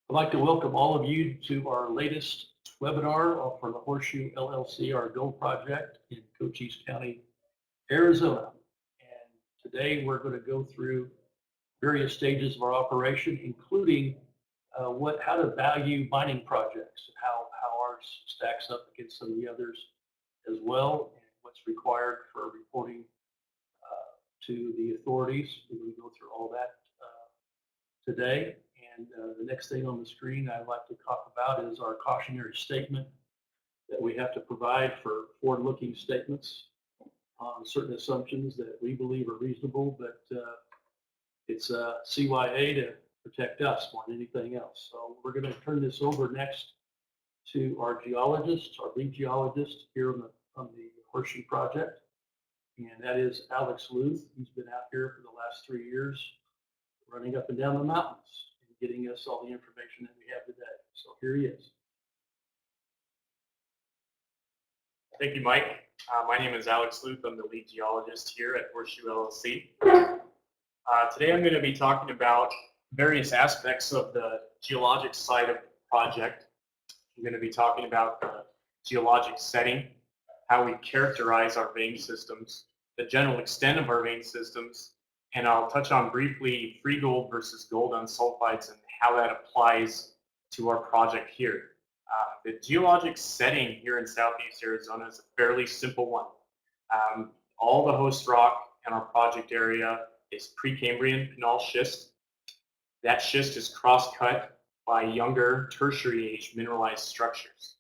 I'd like to welcome all of you to our latest webinar for the Horseshoe LLC, our gold project in Cochise County, Arizona. And today we're going to go through various stages of our operation, including how to value mining projects, how ours stacks up against some of the others as well, and what's required for reporting to the authorities. We're going to go through all that today. And the next thing on the screen I'd like to talk about is our cautionary statement that we have to provide for forward-looking statements on certain assumptions that we believe are reasonable, but it's CYA to protect us more than anything else. So we're going to turn this over next to our geologist, our lead geologist here on the Horseshoe project, and that is Alex Luth. He's been out here for the last 3 years, running up and down the mountains and getting us all the information that we have today. So here he is. Thank you, Mike. My name is Alex Luth. I'm the lead geologist here at Horseshoe LLC. Today I'm going to be talking about various aspects of the geologic side of the project. I'm going to be talking about the geologic setting, how we characterize our vein systems, the general extent of our vein systems, and I'll touch on briefly free gold versus gold unsulfides and how that applies to our project here. The geologic setting here in Southeast Arizona is a fairly simple one. All the host rock in our project area is Precambrian pinal schist. That schist is cross-cut by younger tertiary age mineralized structures.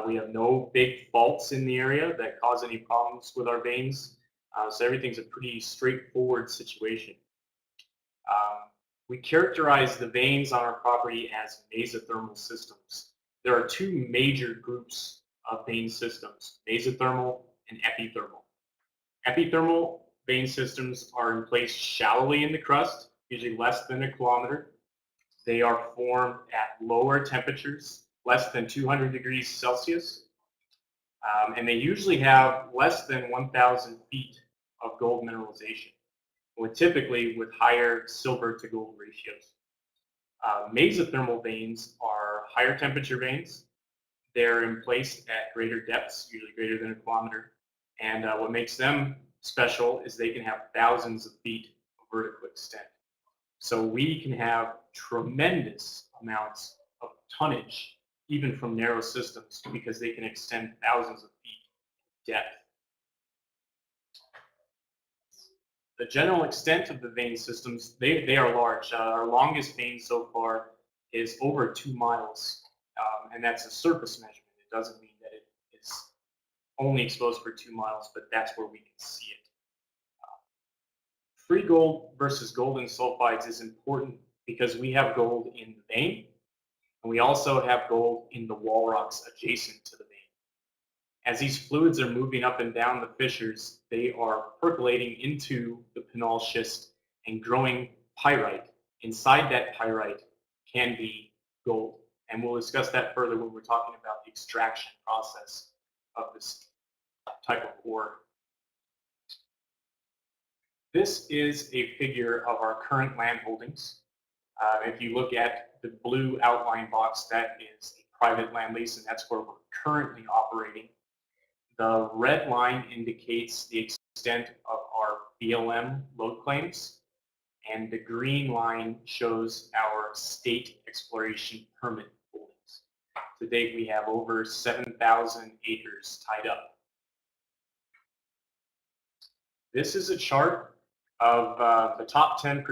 We have no big faults in the area that cause any problems with our veins, so everything's a pretty straightforward situation. We characterize the veins on our property as mesothermal systems. There are two major groups of vein systems, mesothermal and epithermal. Epithermal vein systems are in place shallowly in the crust, usually less than 1 kilometer. They are formed at lower temperatures, less than 200 degrees Celsius, and they usually have less than 1,000 feet of gold mineralization, typically with higher silver to gold ratios. Mesothermal veins are higher temperature veins. They're in place at greater depths, usually greater than 1 kilometer, and what makes them special is they can have thousands of feet of vertical extent. So we can have tremendous amounts of tonnage, even from narrow systems, because they can extend thousands of feet depth. The general extent of the vein systems, they are large. Our longest vein so far is over 2 miles, and that's a surface measurement. It doesn't mean that it is only exposed for 2 miles, but that's where we can see it. Free gold versus gold and sulfides is important because we have gold in the vein, and we also have gold in the wall rocks adjacent to the vein. As these fluids are moving up and down the fissures, they are percolating into the pinal schist and growing pyrite. Inside that pyrite can be gold, and we'll discuss that further when we're talking about the extraction process of this type of ore. This is a figure of our current land holdings. If you look at the blue outline box, that is a private land lease, and that's where we're currently operating. The red line indicates the extent of our BLM lode claims, and the green line shows our state exploration permit holdings. To date, we have over 7,000 acres tied up. This is a chart of the top 10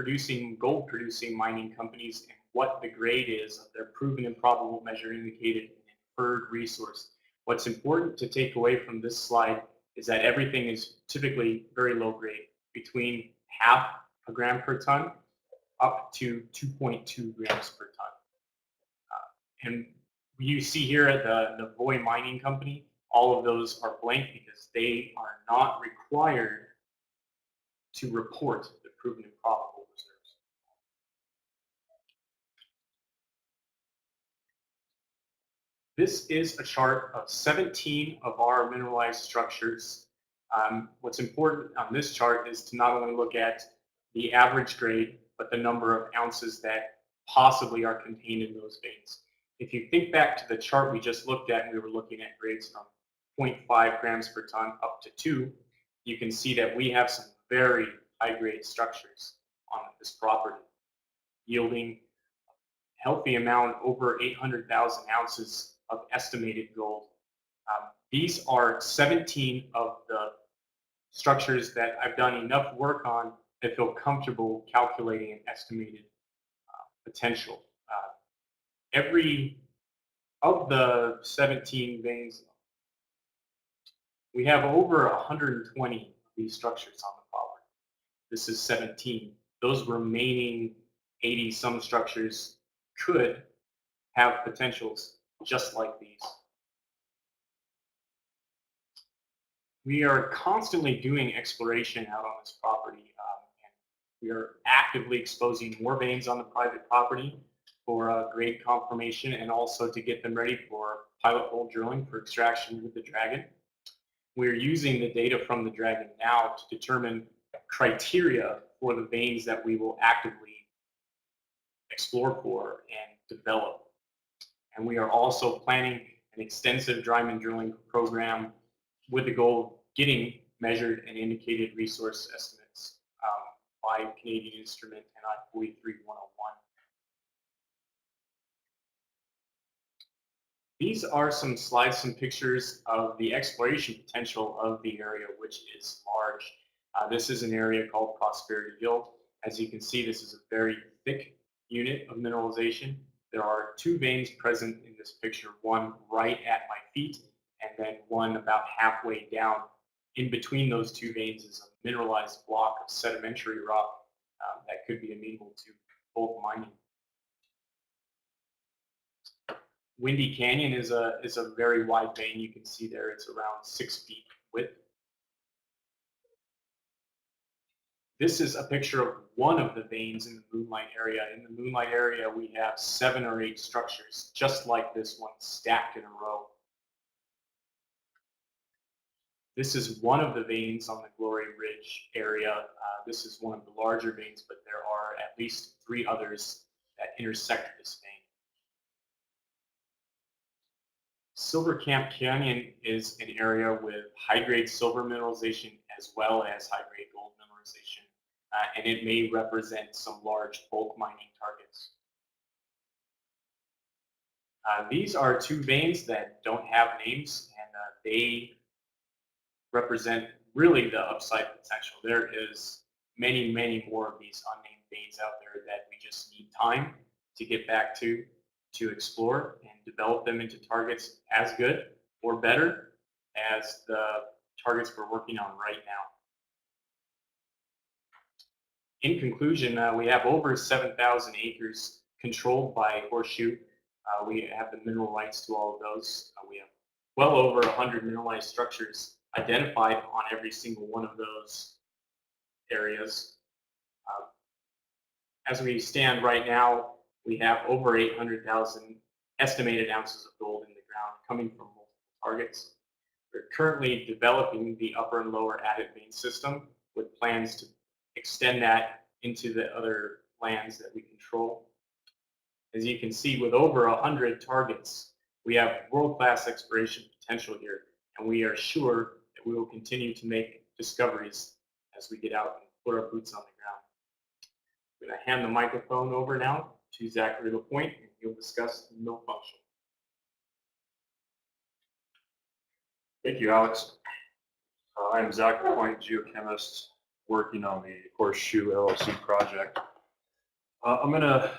gold-producing mining companies and what the grade is of their proven and probable measured, indicated, and inferred resource. What's important to take away from this slide is that everything is typically very low grade, between 0.5 gram per ton up to 2.2 grams per ton. And you see here at the Navoy Mining Company, all of those are blank because they are not required to report the proven and probable reserves. This is a chart of 17 of our mineralized structures. What's important on this chart is to not only look at the average grade, but the number of ounces that possibly are contained in those veins. If you think back to the chart we just looked at, and we were looking at grades from 0.5 grams per ton up to 2, you can see that we have some very high-grade structures on this property, yielding a healthy amount, over 800,000 ounces of estimated gold. These are 17 of the structures that I've done enough work on that feel comfortable calculating an estimated potential. Every of the 17 veins, we have over 120 of these structures on the property. This is 17. Those remaining 80 some structures could have potentials just like these. We are constantly doing exploration out on this property, and we are actively exposing more veins on the private property for grade confirmation, and also to get them ready for pilot hole drilling for extraction with the Dragon. We're using the data from the Dragon now to determine criteria for the veins that we will actively explore for and develop. And we are also planning an extensive diamond drilling program with the goal of getting measured and indicated resource estimates by Canadian Instrument NI 43101. These are some slides, some pictures of the exploration potential of the area, which is large. This is an area called Prosperity Hill. As you can see, this is a very thick unit of mineralization. There are 2 veins present in this picture, one right at my feet, and then one about halfway down. In between those 2 veins is a mineralized block of sedimentary rock that could be amenable to gold mining. Windy Canyon is a very wide vein. You can see there it's around 6 feet width. This is a picture of one of the veins in the Moonlight area. In the Moonlight area, we have 7 or 8 structures just like this one, stacked in a row. This is one of the veins on the Glory Ridge area. This is one of the larger veins, but there are at least 3 others that intersect this vein. Silver Camp Canyon is an area with high-grade silver mineralization as well as high-grade gold mineralization, and it may represent some large bulk mining targets. These are 2 veins that don't have names, and they represent really the upside potential. There is many, many more of these unnamed veins out there that we just need time to get back to explore and develop them into targets as good or better as the targets we're working on right now. In conclusion, we have over 7,000 acres controlled by Horseshoe. We have the mineral rights to all of those. We have well over 100 mineralized structures identified on every single one of those areas. As we stand right now, we have over 800,000 estimated ounces of gold in the ground coming from multiple targets. We're currently developing the upper and lower adit vein system with plans to extend that into the other lands that we control. As you can see, with over 100 targets, we have world-class exploration potential here, and we are sure that we will continue to make discoveries as we get out and put our boots on the ground. I'm going to hand the microphone over now to Zachary Lapointe, and he'll discuss the mill function. Thank you, Alex. I'm Zach Lapointe, geochemist working on the Horseshoe LLC project. I'm going to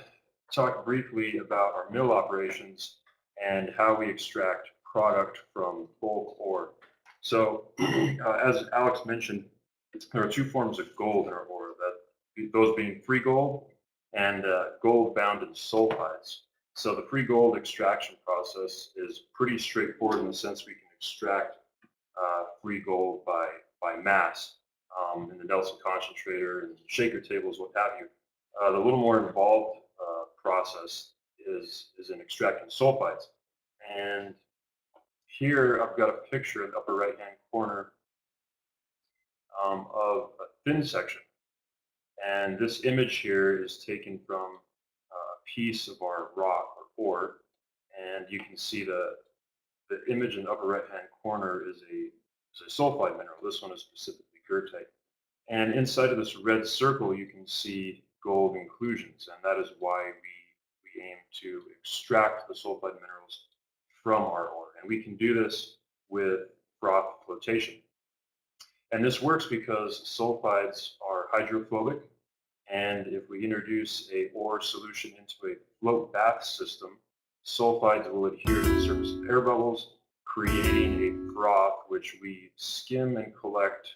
talk briefly about our mill operations and how we extract product from bulk ore. So, as Alex mentioned, there are 2 forms of gold in our ore, those being free gold and gold bound in sulfides. So the free gold extraction process is pretty straightforward in the sense we can extract free gold by mass in the Nelson concentrator and shaker tables, what have you. The little more involved process is in extracting sulfides. And here I've got a picture in the upper right-hand corner of a thin section. And this image here is taken from piece of our rock or ore, and you can see the image in the upper right-hand corner is a sulfide mineral. This one is specifically goethite. And inside of this red circle, you can see gold inclusions, and that is why we aim to extract the sulfide minerals from our ore. And we can do this with froth flotation. And this works because sulfides are hydrophobic, and if we introduce a ore solution into a float bath system, sulfides will adhere to the surface of air bubbles, creating a froth which we skim and collect,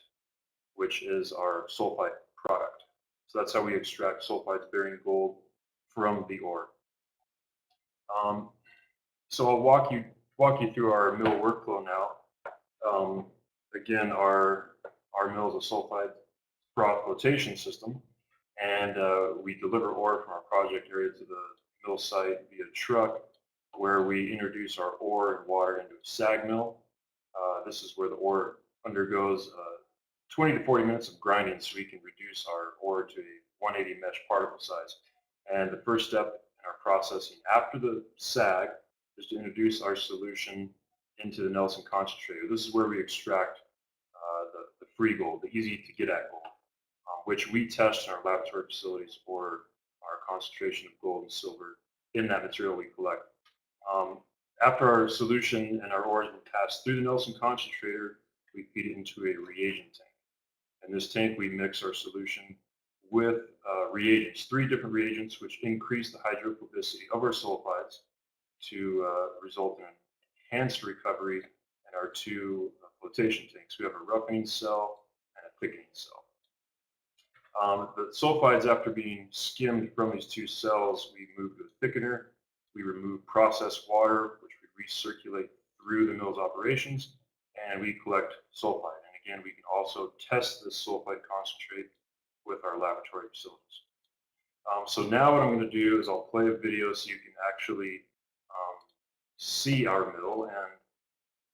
which is our sulfide product. So that's how we extract sulfides bearing gold from the ore. So I'll walk you through our mill workflow now. Again, our mill is a sulfide froth flotation system, and we deliver ore from our project area to the mill site via truck, where we introduce our ore and water into a sag mill. This is where the ore undergoes 20 to 40 minutes of grinding so we can reduce our ore to a 180 mesh particle size. And the first step in our processing after the sag is to introduce our solution into the Nelson concentrator. This is where we extract the free gold, the easy to get at gold, which we test in our laboratory facilities for our concentration of gold and silver in that material we collect. After our solution and our ore has been passed through the Nelson concentrator, we feed it into a reagent tank. In this tank, we mix our solution with reagents, 3 different reagents, which increase the hydrophobicity of our sulfides to result in enhanced recovery in our 2 flotation tanks. We have a roughening cell and a thickening cell. The sulfides, after being skimmed from these 2 cells, we move to a thickener. We remove processed water, which we recirculate through the mill's operations, and we collect sulfide. And again, we can also test this sulfide concentrate with our laboratory facilities. So now what I'm going to do is I'll play a video so you can actually see our mill and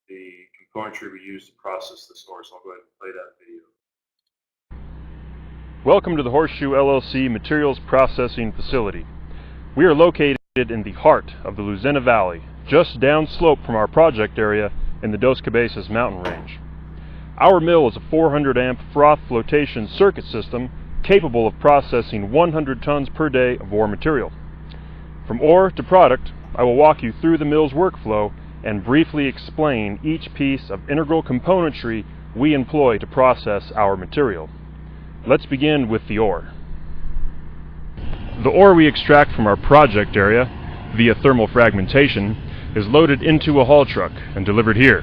the componentry we use to process this ore. So I'll go ahead and play that video. Welcome to the Horseshoe LLC Materials Processing Facility. We are located in the heart of the Luzena Valley, just downslope from our project area in the Dos Cabezas mountain range. Our mill is a 400 amp froth flotation circuit system capable of processing 100 tons per day of ore material. From ore to product, I will walk you through the mill's workflow and briefly explain each piece of integral componentry we employ to process our material. Let's begin with the ore. The ore we extract from our project area via thermal fragmentation is loaded into a haul truck and delivered here,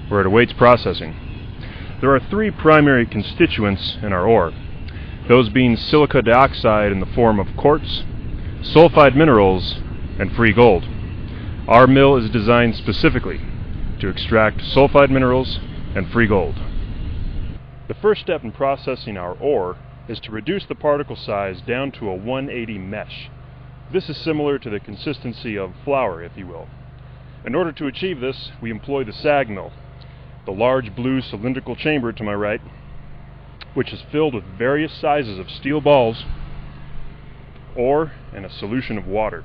where it awaits processing. There are 3 primary constituents in our ore, those being silica dioxide in the form of quartz, sulfide minerals, and free gold. Our mill is designed specifically to extract sulfide minerals and free gold. The first step in processing our ore is to reduce the particle size down to a 180 mesh. This is similar to the consistency of flour, if you will. In order to achieve this, we employ the sag mill, the large blue cylindrical chamber to my right, which is filled with various sizes of steel balls, ore, and a solution of water.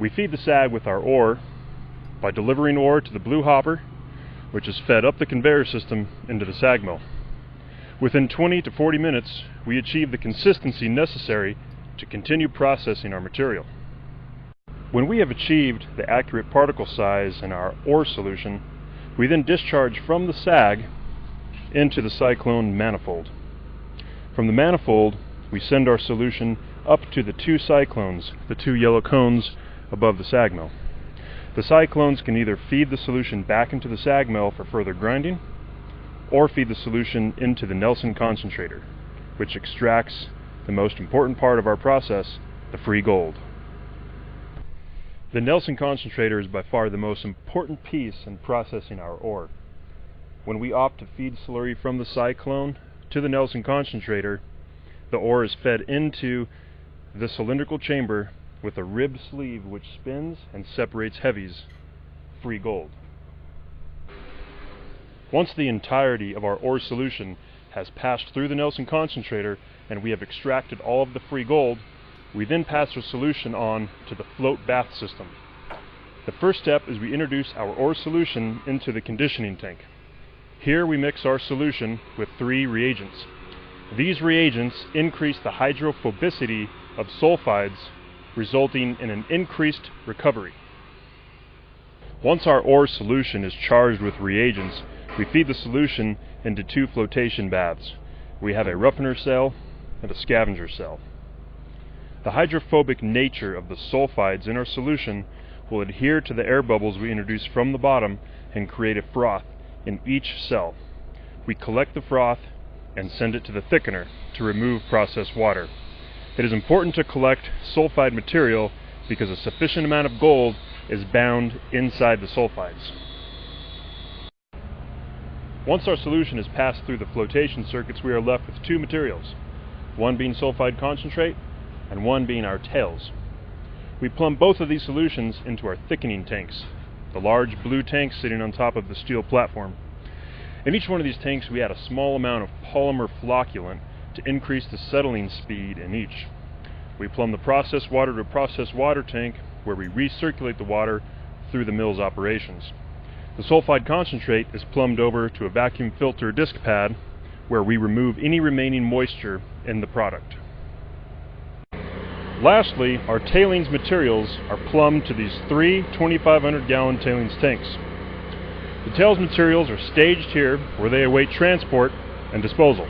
We feed the sag with our ore by delivering ore to the blue hopper, which is fed up the conveyor system into the sag mill. Within 20 to 40 minutes, we achieve the consistency necessary to continue processing our material. When we have achieved the accurate particle size in our ore solution, we then discharge from the sag into the cyclone manifold. From the manifold, we send our solution up to the 2 cyclones, the 2 yellow cones above the sag mill. The cyclones can either feed the solution back into the sag mill for further grinding, or feed the solution into the Nelson concentrator, which extracts the most important part of our process, the free gold. The Nelson concentrator is by far the most important piece in processing our ore. When we opt to feed slurry from the cyclone to the Nelson concentrator, the ore is fed into the cylindrical chamber with a ribbed sleeve which spins and separates heavies, free gold. Once the entirety of our ore solution has passed through the Nelson concentrator and we have extracted all of the free gold, We then pass our solution on to the float bath system. The first step is we introduce our ore solution into the conditioning tank. Here we mix our solution with 3 reagents. These reagents increase the hydrophobicity of sulfides, resulting in an increased recovery. Once our ore solution is charged with reagents, we feed the solution into 2 flotation baths. We have a roughener cell and a scavenger cell. The hydrophobic nature of the sulfides in our solution will adhere to the air bubbles we introduce from the bottom and create a froth in each cell. We collect the froth and send it to the thickener to remove processed water. It is important to collect sulfide material because a sufficient amount of gold is bound inside the sulfides. Once our solution is passed through the flotation circuits, we are left with 2 materials, one being sulfide concentrate and one being our tails. We plumb both of these solutions into our thickening tanks, the large blue tanks sitting on top of the steel platform. In each one of these tanks we add a small amount of polymer flocculant to increase the settling speed in each. We plumb the processed water to a processed water tank where we recirculate the water through the mill's operations. The sulfide concentrate is plumbed over to a vacuum filter disc pad where we remove any remaining moisture in the product. Lastly, our tailings materials are plumbed to these 3 2,500-gallon tailings tanks. The tails materials are staged here where they await transport and disposal.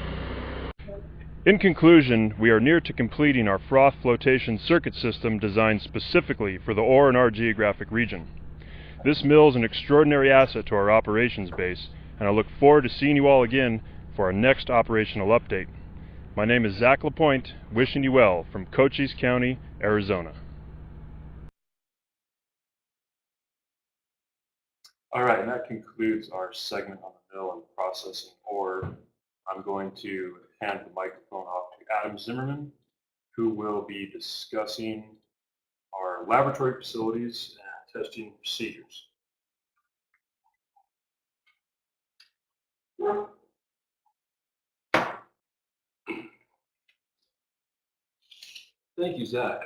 In conclusion, we are near to completing our froth flotation circuit system designed specifically for the ore in our geographic region. This mill is an extraordinary asset to our operations base, and I look forward to seeing you all again for our next operational update. My name is Zach LaPointe, wishing you well from Cochise County, Arizona. All right, and that concludes our segment on the mill and processing ore. I'm going to hand the microphone off to Adam Zimmerman, who will be discussing our laboratory facilities and testing procedures. Thank you, Zach.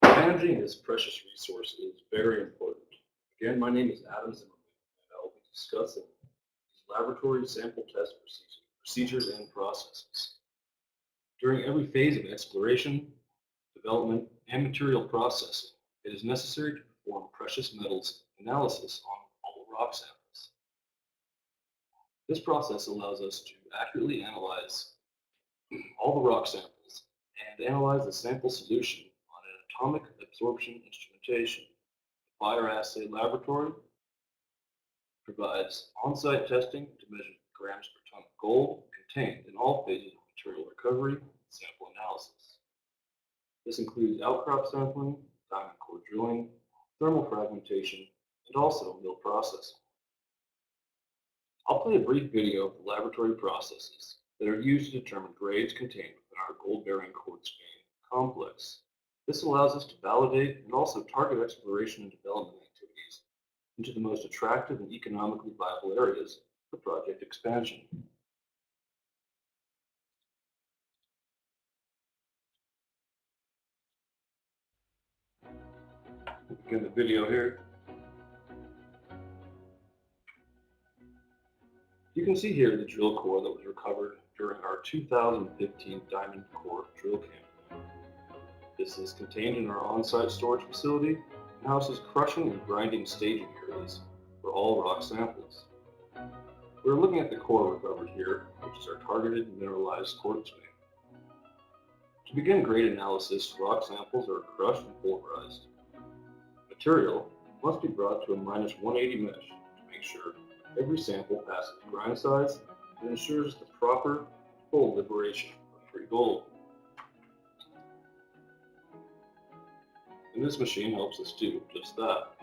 Managing this precious resource is very important. Again, my name is Adam Zimmerman, and I will be discussing laboratory sample test procedures and processes. During every phase of exploration, development, and material processing, it is necessary to perform precious metals analysis on all rock samples. This process allows us to accurately analyze all the rock samples and analyze the sample solution on an atomic absorption instrumentation. The bioassay laboratory provides on-site testing to measure grams per ton of gold contained in all phases of material recovery and sample analysis. This includes outcrop sampling, diamond core drilling, thermal fragmentation, and also mill processing. I'll play a brief video of the laboratory processes that are used to determine grades contained within our gold-bearing quartz vein complex. This allows us to validate and also target exploration and development activities into the most attractive and economically viable areas for project expansion. We'll begin the video here. You can see here the drill core that was recovered during our 2015 diamond core drill campaign. This is contained in our on-site storage facility and houses crushing and grinding staging areas for all rock samples. We're looking at the core recovered here, which is our targeted mineralized quartz vein. To begin grade analysis, rock samples are crushed and pulverized. Material must be brought to a -180 mesh to make sure every sample passes grind size and ensures the proper full liberation of free gold. And this machine helps us do just that.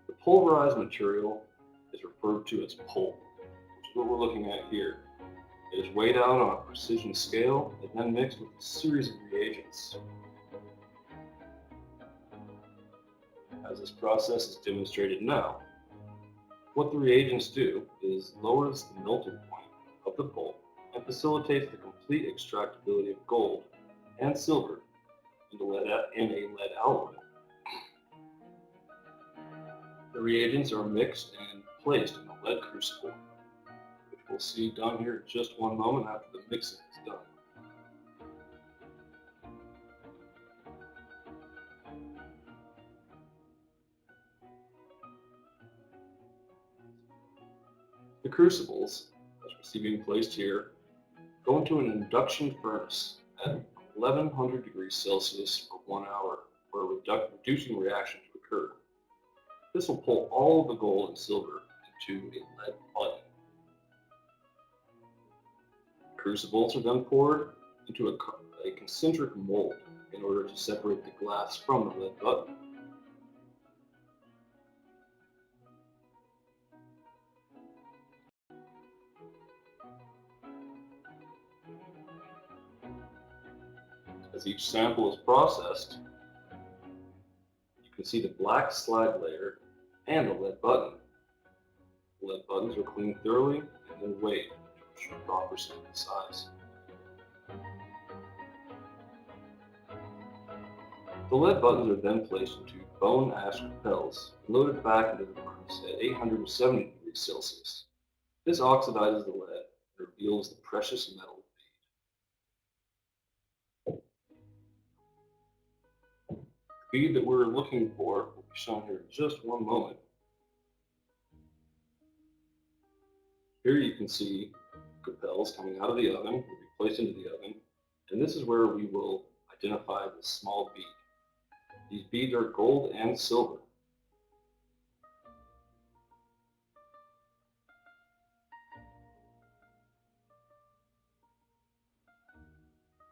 The pulverized material is referred to as pulp, which is what we're looking at here. It is weighed out on a precision scale and then mixed with a series of reagents. As this process is demonstrated now, what the reagents do is lowers the melting point of the pulp and facilitates the complete extractability of gold and silver in a lead alloy. The reagents are mixed and placed in a lead crucible, which we'll see done here in just one moment after the mixing is done. The crucibles, as we see being placed here, go into an induction furnace at 1100 degrees Celsius for 1 hour for a reducing reaction to occur. This will pull all of the gold and silver into a lead button. Crucibles are then poured into a concentric mold in order to separate the glass from the lead button. As each sample is processed, you can see the black slag layer and the lead button. The lead buttons are cleaned thoroughly and then weighed to ensure proper sample size. The lead buttons are then placed into bone ash capels and loaded back into the furnace at 870 degrees Celsius. This oxidizes the lead and reveals the precious metal. The bead that we're looking for will be shown here in just one moment. Here you can see capels coming out of the oven, will be placed into the oven, and this is where we will identify the small bead. These beads are gold and silver.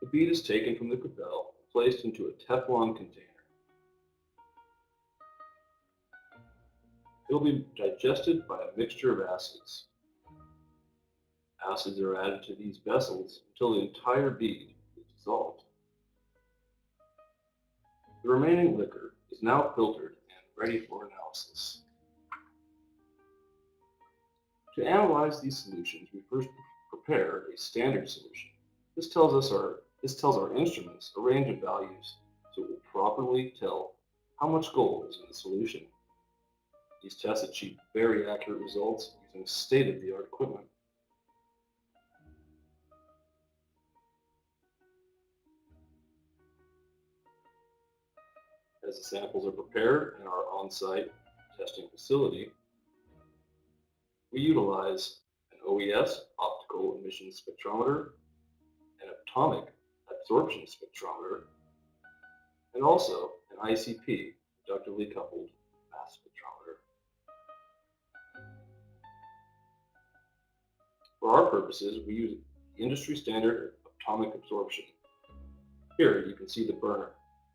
The bead is taken from the capel and placed into a Teflon container. It will be digested by a mixture of acids. Acids are added to these vessels until the entire bead is dissolved. The remaining liquor is now filtered and ready for analysis. To analyze these solutions, we first prepare a standard solution. This tells our instruments a range of values so it will properly tell how much gold is in the solution. These tests achieve very accurate results using state-of-the-art equipment. As the samples are prepared in our on-site testing facility, we utilize an OES, optical emission spectrometer, an atomic absorption spectrometer, and also an ICP, inductively coupled mass spectrometer. For our purposes, we use industry standard atomic absorption. Here you can see the burner.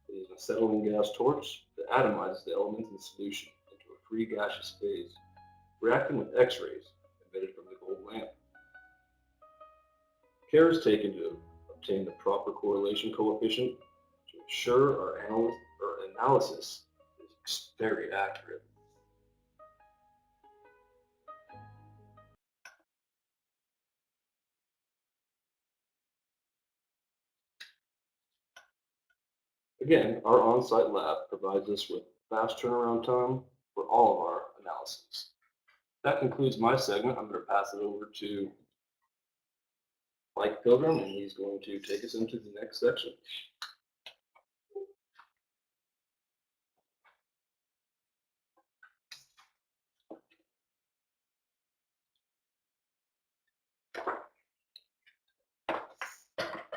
It is an acetylene gas torch that atomizes the elements in the solution into a free gaseous phase, reacting with X-rays emitted from the gold lamp. Care is taken to obtain the proper correlation coefficient to ensure our analysis is very accurate. Again, our on-site lab provides us with fast turnaround time for all of our analyses. That concludes my segment. I'm going to pass it over to Mike Pilgrim, and he's going to take us into the next section.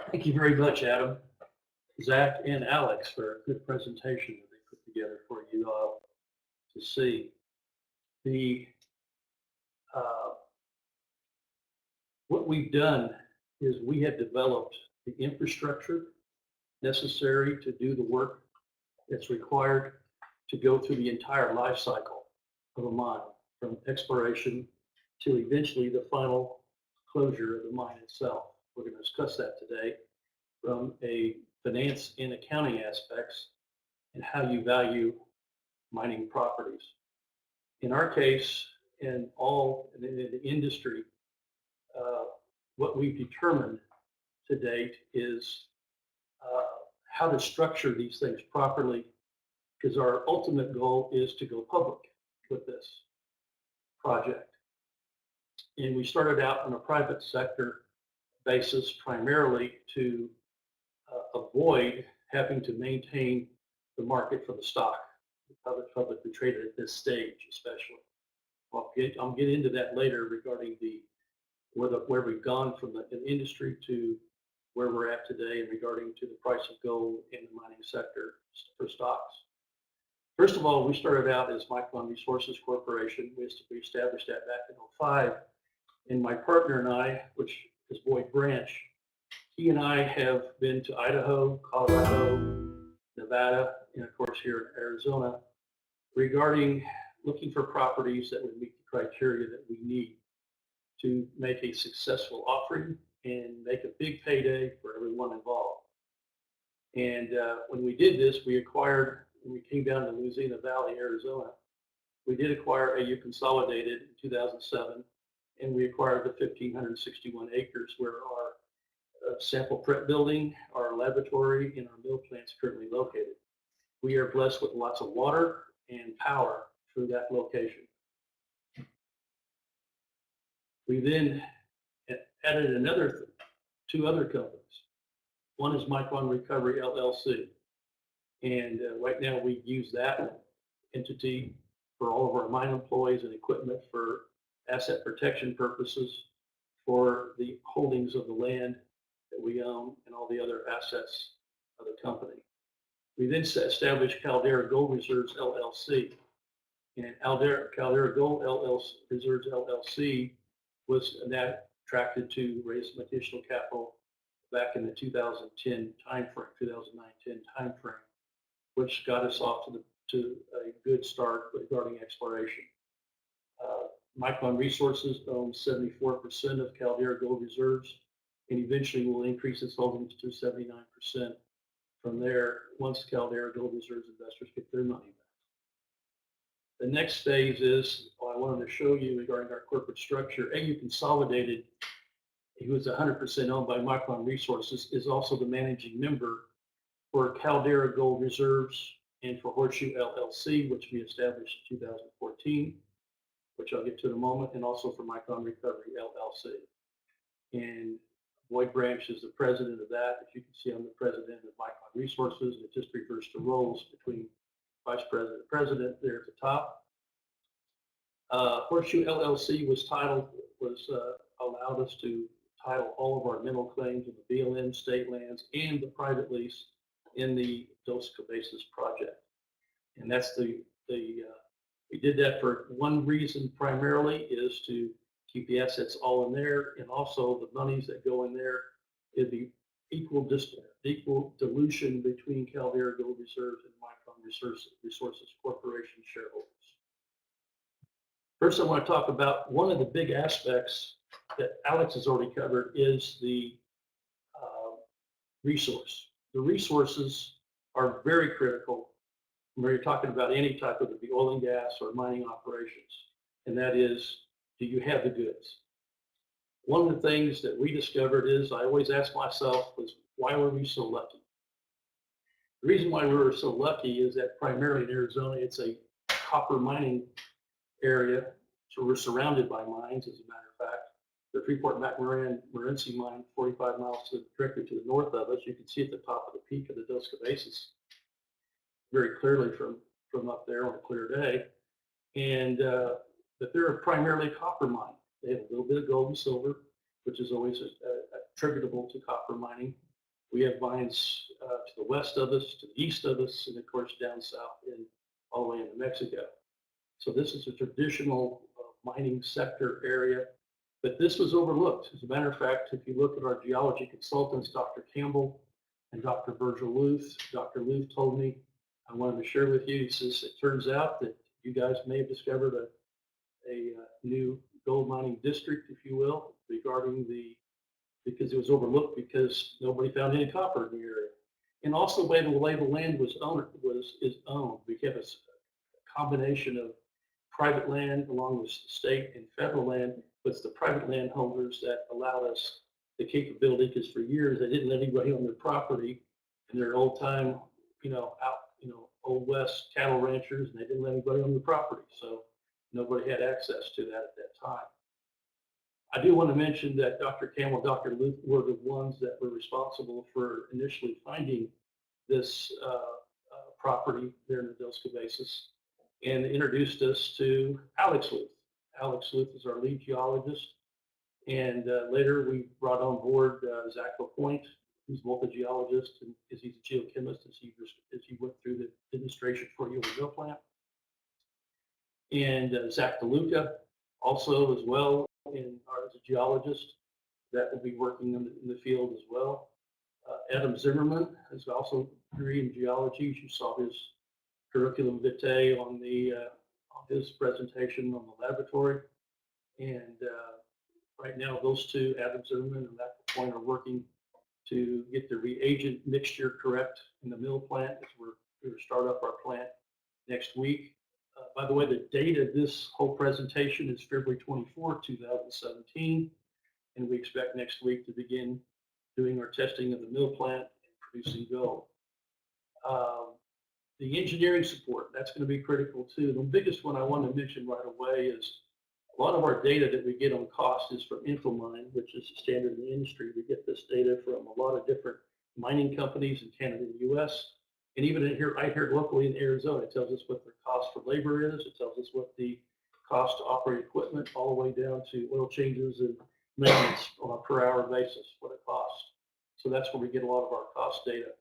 Thank you very much, Adam, Zach, and Alex for a good presentation that they put together for you all to see. What we've done is we have developed the infrastructure necessary to do the work that's required to go through the entire life cycle of a mine, from exploration to eventually the final closure of the mine itself. We're going to discuss that today from a finance and accounting aspects and how you value mining properties. In our case, in the industry, what we've determined to date is how to structure these things properly, because our ultimate goal is to go public with this project. And we started out on a private sector basis primarily to avoid having to maintain the market for the stock, publicly traded at this stage especially. I'll get into that later regarding where we've gone from the industry to where we're at today and regarding to the price of gold in the mining sector for stocks. First of all, we started out as Micron Resources Corporation. We established that back in 2005. And my partner and I, which is Boyd Branch, he and I have been to Idaho, Colorado, Nevada, and of course here in Arizona, regarding looking for properties that would meet the criteria that we need to make a successful offering and make a big payday for everyone involved. And when we did this, when we came down to Louisiana Valley, Arizona, we did acquire AU Consolidated in 2007, and we acquired the 1,561 acres where our sample prep building, our laboratory, and our mill plant's currently located. We are blessed with lots of water and power through that location. We then added two other companies. One is Micron Recovery LLC. And right now we use that entity for all of our mine employees and equipment for asset protection purposes for the holdings of the land that we own and all the other assets of the company. We then established Caldera Gold Reserves LLC. And Caldera Gold Reserves LLC was attracted to raise some additional capital back in the 2010 timeframe, 2009-10 timeframe, which got us off to a good start regarding exploration. Micron Resources owns 74% of Caldera Gold Reserves, and eventually will increase its holdings to 79% from there once Caldera Gold Reserves investors get their money back. The next phase is, I wanted to show you regarding our corporate structure. AU Consolidated, who is 100% owned by Micron Resources, is also the managing member for Caldera Gold Reserves and for Horseshoe LLC, which we established in 2014, which I'll get to in a moment, and also for Micron Recovery LLC. And Boyd Branch is the president of that. As you can see, I'm the president of Micron Resources, and it just reversed the roles between vice president and president there at the top. Horseshoe LLC allowed us to title all of our mineral claims in the BLM, state lands, and the private lease in the Dos Cabezas project. And that's we did that for one reason primarily, is to keep the assets all in there, and also the monies that go in there, it'd be equal dilution between Caldera Gold Reserves and Micron Resources Corporation shareholders. First, I want to talk about one of the big aspects that Alex has already covered is the resource. The resources are very critical when you're talking about any type of the oil and gas or mining operations, and that is, do you have the goods? One of the things that we discovered is, I always ask myself, was why were we so lucky? The reason why we were so lucky is that primarily in Arizona, it's a copper mining area, so we're surrounded by mines, as a matter of fact. The Freeport-McMoRan-Morenci mine, 45 miles directly to the north of us. You can see at the top of the peak of the Dos Cabezas very clearly from up there on a clear day. And but they're primarily a copper mine. They have a little bit of gold and silver, which is always attributable to copper mining. We have mines to the west of us, to the east of us, and of course down south and all the way into Mexico. So this is a traditional mining sector area, but this was overlooked. As a matter of fact, if you look at our geology consultants, Dr. Campbell and Dr. Virgil Luth, Dr. Luth told me, I wanted to share with you, he says, it turns out that you guys may have discovered a new gold mining district, if you will, regarding because it was overlooked because nobody found any copper in the area. And also the way the land is owned. We have a combination of private land along with state and federal land, but it's the private landholders that allowed us the capability, because for years they didn't let anybody on their property, and they're old time, old west cattle ranchers, and they didn't let anybody on the property, so nobody had access to that at that time. I do want to mention that Dr. Campbell, Dr. Luke were the ones that were responsible for initially finding this property there in the Dos Cabezas and introduced us to Alex Luth. Alex Luth is our lead geologist, and later we brought on board Zach LaPointe, who's a multi-geologist, and because he's a geochemist as he went through the demonstration for you on the mill plant. And Zach DeLuca also as well, as a geologist that will be working in the field as well. Adam Zimmerman has also a degree in geology. You saw his curriculum vitae on his presentation on the laboratory. And right now, those two, Adam Zimmerman and Zach LaPointe, are working to get the reagent mixture correct in the mill plant as we're going to start up our plant next week. By the way, the date of this whole presentation is February 24, 2017, and we expect next week to begin doing our testing of the mill plant and producing gold. The engineering support, that's going to be critical too. The biggest one I want to mention right away is a lot of our data that we get on cost is from Infomine, which is standard in the industry. We get this data from a lot of different mining companies in Canada and the US. And even right here locally in Arizona, it tells us what their cost for labor is. It tells us what the cost to operate equipment all the way down to oil changes and maintenance on a per hour basis, what it costs. So that's where we get a lot of our cost data.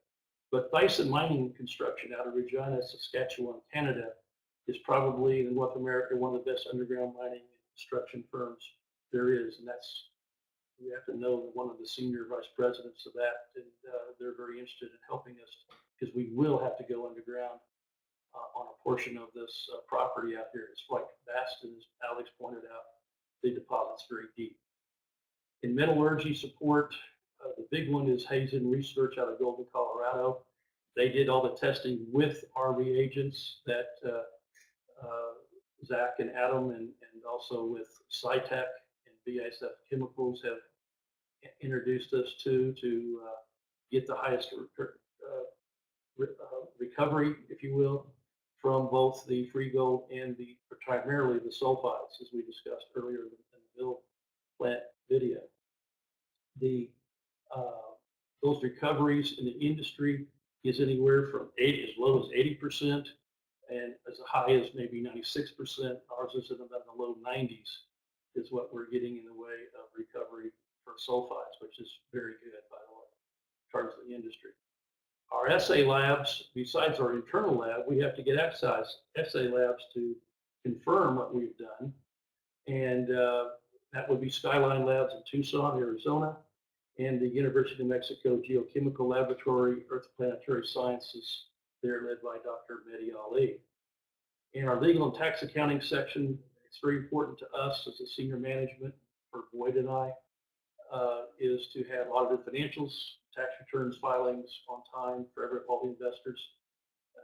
But Thyssen Mining Construction out of Regina, Saskatchewan, Canada, is probably in North America one of the best underground mining and construction firms there is. And we have to know that one of the senior vice presidents of that, and they're very interested in helping us because we will have to go underground on a portion of this property out here. It's quite vast, and as Alex pointed out, the deposit's very deep. In metallurgy support, the big one is Hazen Research out of Golden, Colorado. They did all the testing with our reagents that Zach and Adam and also with SciTech and BASF Chemicals have introduced us to get the highest recovery, if you will, from both the free gold and primarily the sulfides, as we discussed earlier in the mill plant video. Those recoveries in the industry is anywhere from as low as 80% and as high as maybe 96%. Ours is in about the low 90s is what we're getting in the way of recovery for sulfides, which is very good, by the way, in terms of the industry. Our assay labs, besides our internal lab, we have to get assay labs to confirm what we've done. And that would be Skyline Labs in Tucson, Arizona, and the University of Mexico Geochemical Laboratory, Earth Planetary Sciences, they're led by Dr. Mehdi Ali. In our legal and tax accounting section, it's very important to us as a senior management for Boyd and I, is to have audited financials, tax returns filings on time for all the investors,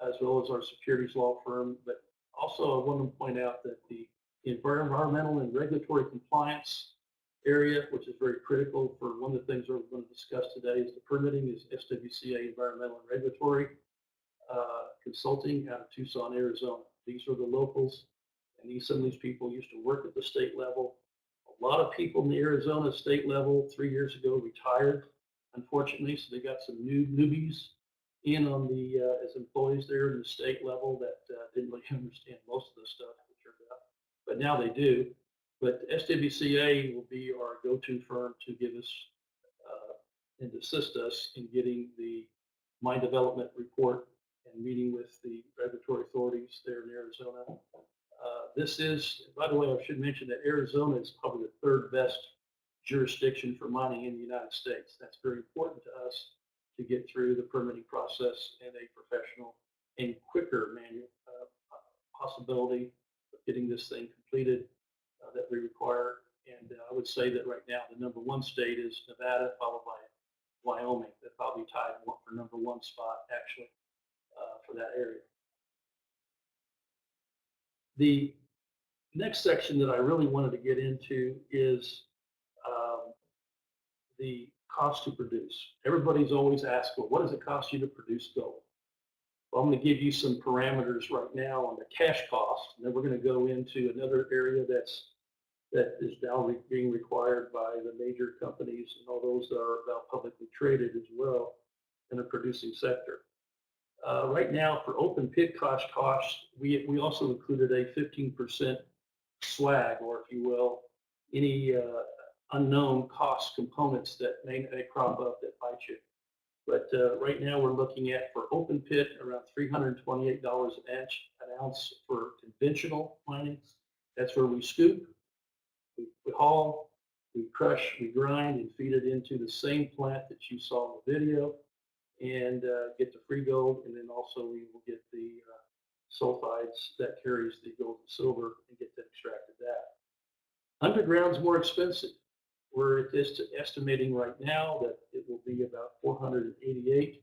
as well as our securities law firm. But also I want to point out that the environmental and regulatory compliance area, which is very critical for one of the things we're going to discuss today, is the permitting is SWCA Environmental and Regulatory Consulting out of Tucson, Arizona. These are the locals, and some of these people used to work at the state level. A lot of people in the Arizona state level 3 years ago retired, unfortunately, so they got some newbies in on the as employees there in the state level that didn't really understand most of the stuff, it turned out, but now they do. But SWCA will be our go-to firm to give us and assist us in getting the mine development report and meeting with the regulatory authorities there in Arizona. This is, by the way, I should mention that Arizona is probably the third best jurisdiction for mining in the United States. That's very important to us to get through the permitting process in a professional and quicker possibility of getting this thing completed that we require. And I would say that right now the number one state is Nevada, followed by Wyoming. They're probably tied for number one spot actually for that area. The next section that I really wanted to get into is the cost to produce. Everybody's always asked, well, what does it cost you to produce gold? Well, I'm going to give you some parameters right now on the cash cost, and then we're going to go into another area that is now being required by the major companies and all those that are now publicly traded as well in the producing sector. Right now, for open pit cost, we also included a 15% swag, or if you will, any unknown cost components that may crop up that bite you. But right now we're looking at, for open pit, around $328 an ounce for conventional mining. That's where we scoop, we haul, we crush, we grind, and feed it into the same plant that you saw in the video, and get the free gold, and then also we will get the sulfides that carries the gold and silver and get that extracted that. Underground's more expensive. We're estimating right now that it will be about $488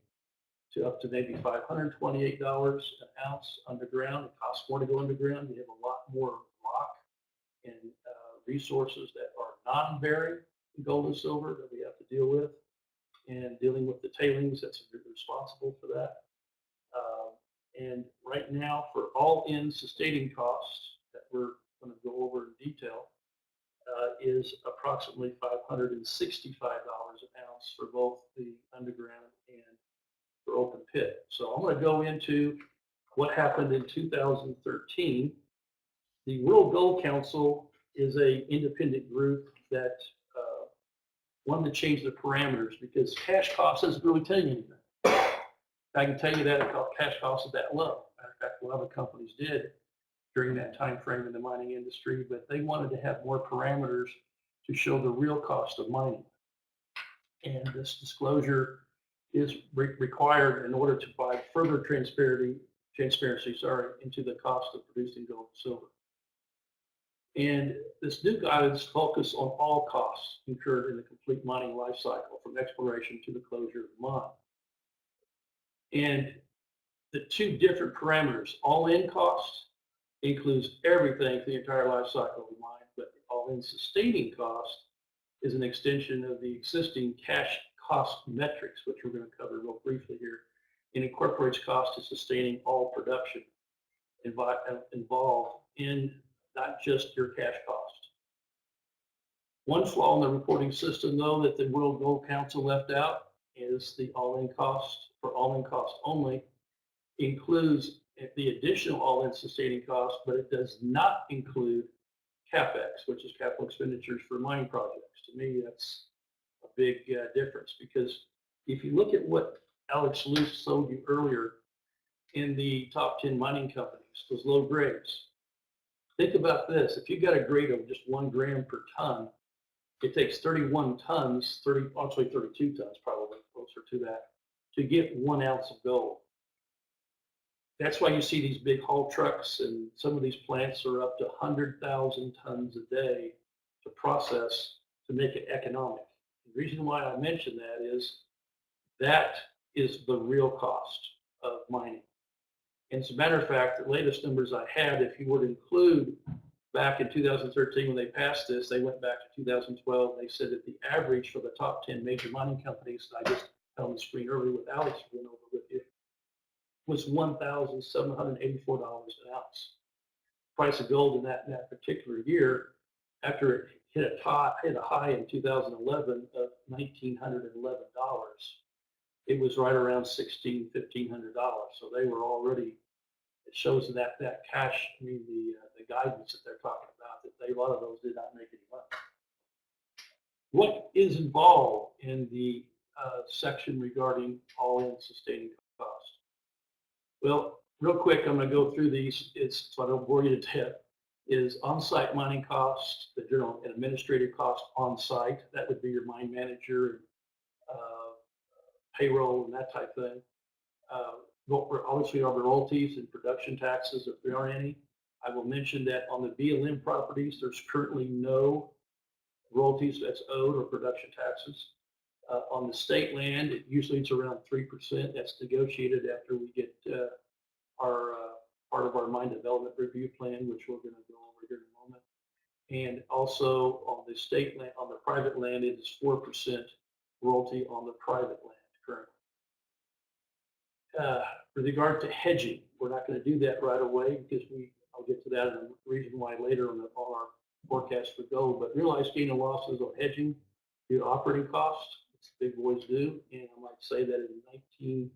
to up to maybe $528 an ounce underground. It costs more to go underground. You have a lot more rock and resources that are non-bearing gold and silver that we have to deal with, and dealing with the tailings that's responsible for that. And right now, for all-in sustaining costs that we're going to go over in detail, is approximately $565 an ounce for both the underground and for open pit. So I'm going to go into what happened in 2013. The World Gold Council is an independent group that wanted to change the parameters because cash cost doesn't really tell you anything. I can tell you that cash cost is that low. Matter of fact, a lot of companies did during that time frame in the mining industry, but they wanted to have more parameters to show the real cost of mining. And this disclosure is required in order to provide further transparency into the cost of producing gold and silver. And this new guidance focuses on all costs incurred in the complete mining life cycle, from exploration to the closure of the mine. And the two different parameters, all-in cost includes everything for the entire life cycle of the mine, but all-in sustaining cost is an extension of the existing cash cost metrics, which we're going to cover real briefly here, and incorporates cost to sustaining all production involved in not just your cash cost. One flaw in the reporting system, though, that the World Gold Council left out is the all-in cost. For all-in cost only includes the additional all-in sustaining cost, but it does not include CapEx, which is capital expenditures for mining projects. To me, that's a big difference, because if you look at what Alex Luce showed you earlier in the top 10 mining companies, those low grades, think about this. If you've got a grade of just 1 gram per ton, it takes 31 tons, actually 32 tons, probably closer to that, to get 1 ounce of gold. That's why you see these big haul trucks, and some of these plants are up to 100,000 tons a day to process to make it economic. The reason why I mention that is the real cost of mining. And as a matter of fact, the latest numbers I had, if you would include back in 2013 when they passed this, they went back to 2012. They said that the average for the top 10 major mining companies that I just had on the screen earlier with Alex went over with you was $1,784 an ounce. Price of gold in that particular year, after it hit a high in 2011 of $1,911, it was right around $1,500. So they were already, it shows that cash, I mean the guidance that they're talking about, that a lot of those did not make any money. What is involved in the section regarding all-in sustaining cost? Well, real quick, I'm going to go through these, so I don't bore you to death. Is on-site mining costs, the general and administrative cost on-site. That would be your mine manager, payroll, and that type of thing. Obviously, our royalties and production taxes, if there are any. I will mention that on the BLM properties, there's currently no royalties that's owed or production taxes. On the state land, usually it's around 3%. That's negotiated after we get our part of our mine development review plan, which we're going to go over here in a moment. And also on the state land, on the private land, it is 4% royalty on the private land currently. With regard to hedging, we're not going to do that right away because I'll get to that and the reason why later on our forecast for gold. But realized gain and losses on hedging due to operating costs, which the big boys do. And I might say that in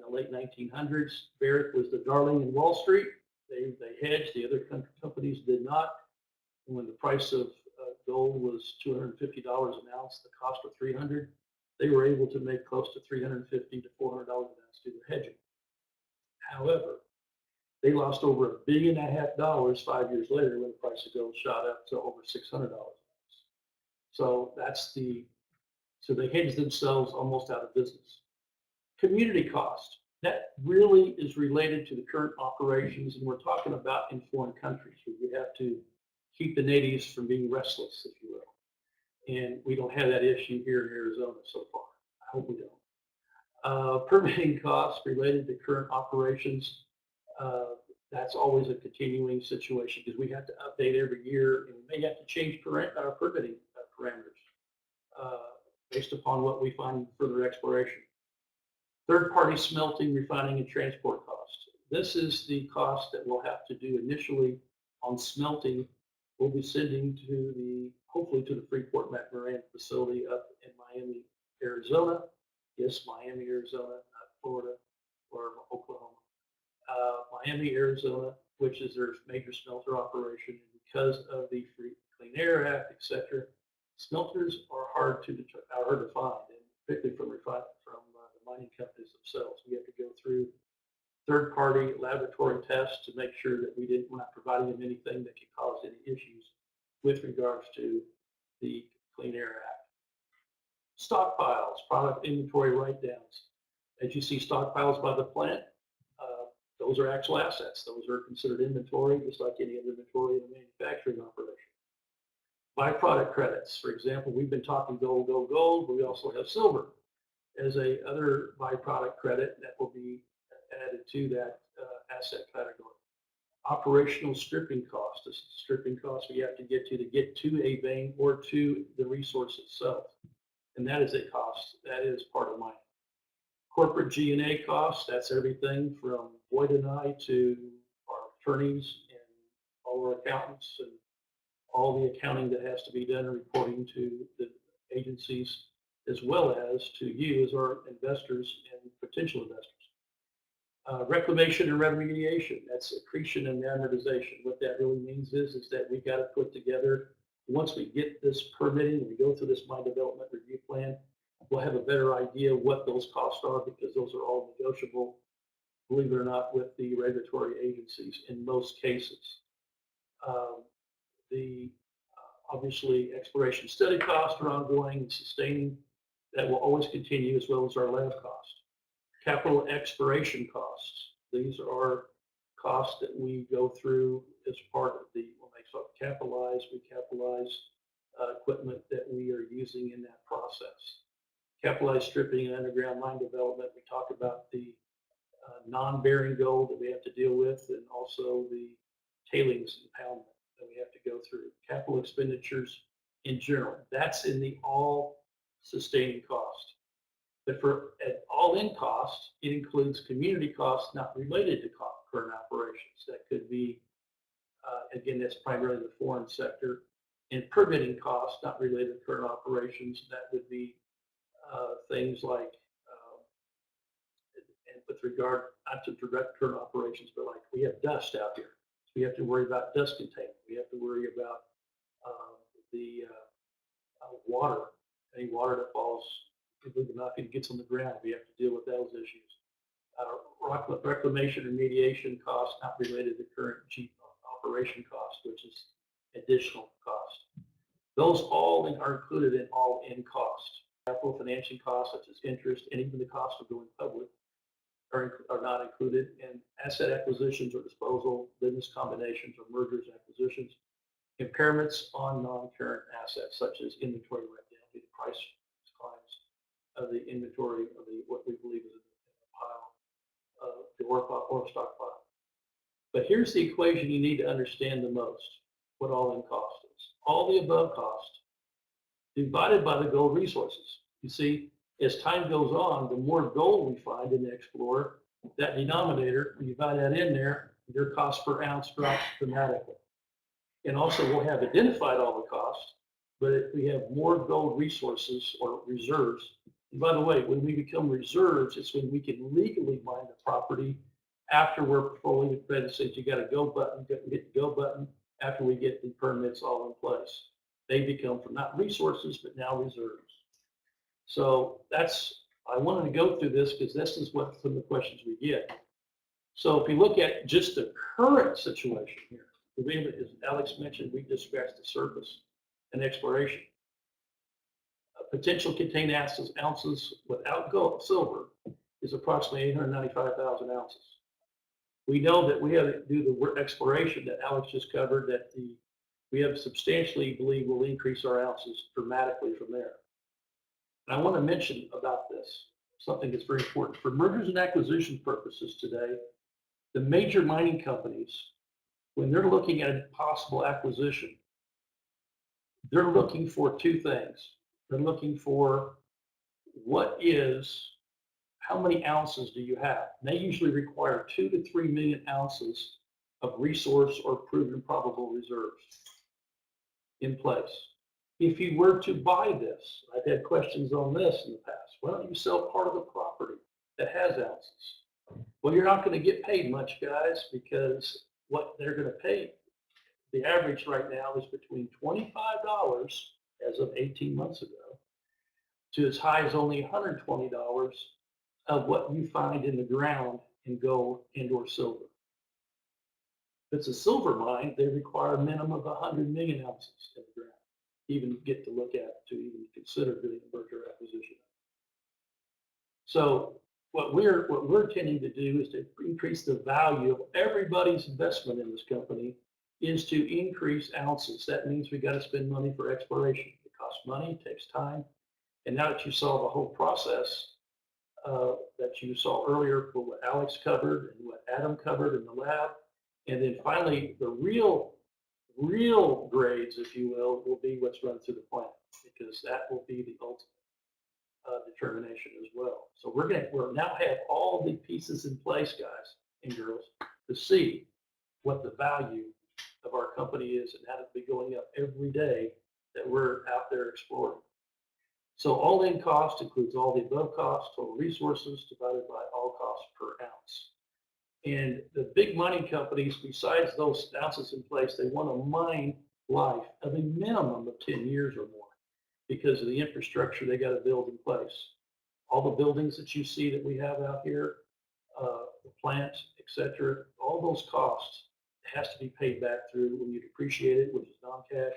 the late 1900s, Barrick was the darling in Wall Street. They hedged, the other companies did not. And when the price of gold was $250 an ounce, the cost of $300, they were able to make close to $350 to $400 an ounce due to hedging. However, they lost over $1.5 billion 5 years later when the price of gold shot up to over $600 an ounce. So so they hedged themselves almost out of business. Community cost, that really is related to the current operations, and we're talking about in foreign countries where we have to keep the natives from being restless, if you will. And we don't have that issue here in Arizona so far. I hope we don't. Permitting costs related to current operations, that's always a continuing situation because we have to update every year and we may have to change our permitting parameters based upon what we find in further exploration. Third-party smelting, refining, and transport costs. This is the cost that we'll have to do initially on smelting. We'll be sending hopefully to the Freeport-McMoRan facility up in Miami, Arizona. Yes, Miami, Arizona, not Florida or Oklahoma. Miami, Arizona, which is their major smelter operation. And because of the Clean Air Act, etc., smelters are hard to find, and particularly from the mining companies themselves. We have to go through third-party laboratory tests to make sure that we're not providing them anything that could cause any issues with regards to the Clean Air Act. Stockpiles, product inventory write-downs. As you see stockpiles by the plant, those are actual assets. Those are considered inventory, just like any other inventory in a manufacturing operation. Byproduct credits. For example, we've been talking gold, but we also have silver as other byproduct credit that will be added to that asset category. Operational stripping cost. This is stripping cost we have to get to a vein or to the resource itself. And that is a cost. That is part of mining. Corporate G&A costs, that's everything from Boyd and I to our attorneys and all our accountants and all the accounting that has to be done and reporting to the agencies, as well as to you as our investors and potential investors. Reclamation and remediation, that's accretion and amortization. What that really means is that we've got to put together, once we get this permitting and we go through this mine development review plan, we'll have a better idea what those costs are because those are all negotiable, believe it or not, with the regulatory agencies in most cases. Obviously, exploration study costs are ongoing and sustaining. That will always continue, as well as our lab cost. Capital exploration costs. These are costs that we go through as part of when they start capitalize, we capitalize equipment that we are using in that process. Capitalized stripping and underground mine development. We talk about the non-bearing gold that we have to deal with, and also the tailings impoundment that we have to go through. Capital expenditures in general. That's in the all-sustaining cost. But for an all-in cost, it includes community costs not related to current operations. That could be, again, that's primarily the foreign sector. And permitting costs not related to current operations. That would be things like, and with regard not to direct current operations, but like we have dust out here. So we have to worry about dust containment. We have to worry about the water, any water that falls, believe it or not, if it gets on the ground, we have to deal with those issues. Reclamation and mediation costs not related to current operation costs, which is additional cost. Those all are included in all-in cost. Capital financing costs such as interest and even the cost of going public are not included, and asset acquisitions or disposal, business combinations or mergers and acquisitions, impairments on non-current assets such as inventory write-down, the price declines of the inventory of what we believe is a pile of the ore stockpile. But here's the equation you need to understand the most, what all-in cost is. All the above cost divided by the gold resources. You see, as time goes on, the more gold we find in the Explorer, that denominator, when you buy that in there, your cost per ounce drops dramatically. And also we'll have identified all the costs, but if we have more gold resources or reserves, and by the way, when we become reserves, it's when we can legally mine the property after we're fully accredited. You got a go button, hit the go button after we get the permits all in place. They become from not resources, but now reserves. So I wanted to go through this because this is what some of the questions we get. So if you look at just the current situation here, as Alex mentioned, we just scratched the surface in exploration. Potential contained ounces without gold, silver is approximately 895,000 ounces. We know that we have to do the exploration that Alex just covered, that we have substantially believe will increase our ounces dramatically from there. And I want to mention about this, something that's very important. For mergers and acquisition purposes today, the major mining companies, when they're looking at a possible acquisition, they're looking for two things. They're looking for how many ounces do you have? And they usually require 2 to 3 million ounces of resource or proven probable reserves in place. If you were to buy this, I've had questions on this in the past. Why don't you sell part of the property that has ounces? Well, you're not going to get paid much, guys, because what they're going to pay, the average right now is between $25 as of 18 months ago to as high as only $120 of what you find in the ground in gold and or silver. If it's a silver mine, they require a minimum of 100 million ounces in the ground, even get to look at, to even consider doing a merger acquisition. So what we're intending to do is to increase the value of everybody's investment in this company is to increase ounces. That means we got to spend money for exploration. It costs money, it takes time. And now that you saw the whole process that you saw earlier, what Alex covered and what Adam covered in the lab, and then finally the real grades, if you will be what's run through the plant, because that will be the ultimate determination as well. So we'll now have all the pieces in place, guys and girls, to see what the value of our company is and how to be going up every day that we're out there exploring. So all-in cost includes all the above costs, total resources divided by all costs per ounce. And the big mining companies, besides those ounces in place, they want a mine life of a minimum of 10 years or more because of the infrastructure they got to build in place. All the buildings that you see that we have out here, the plant, etc., all those costs has to be paid back through when you depreciate it, which is non-cash.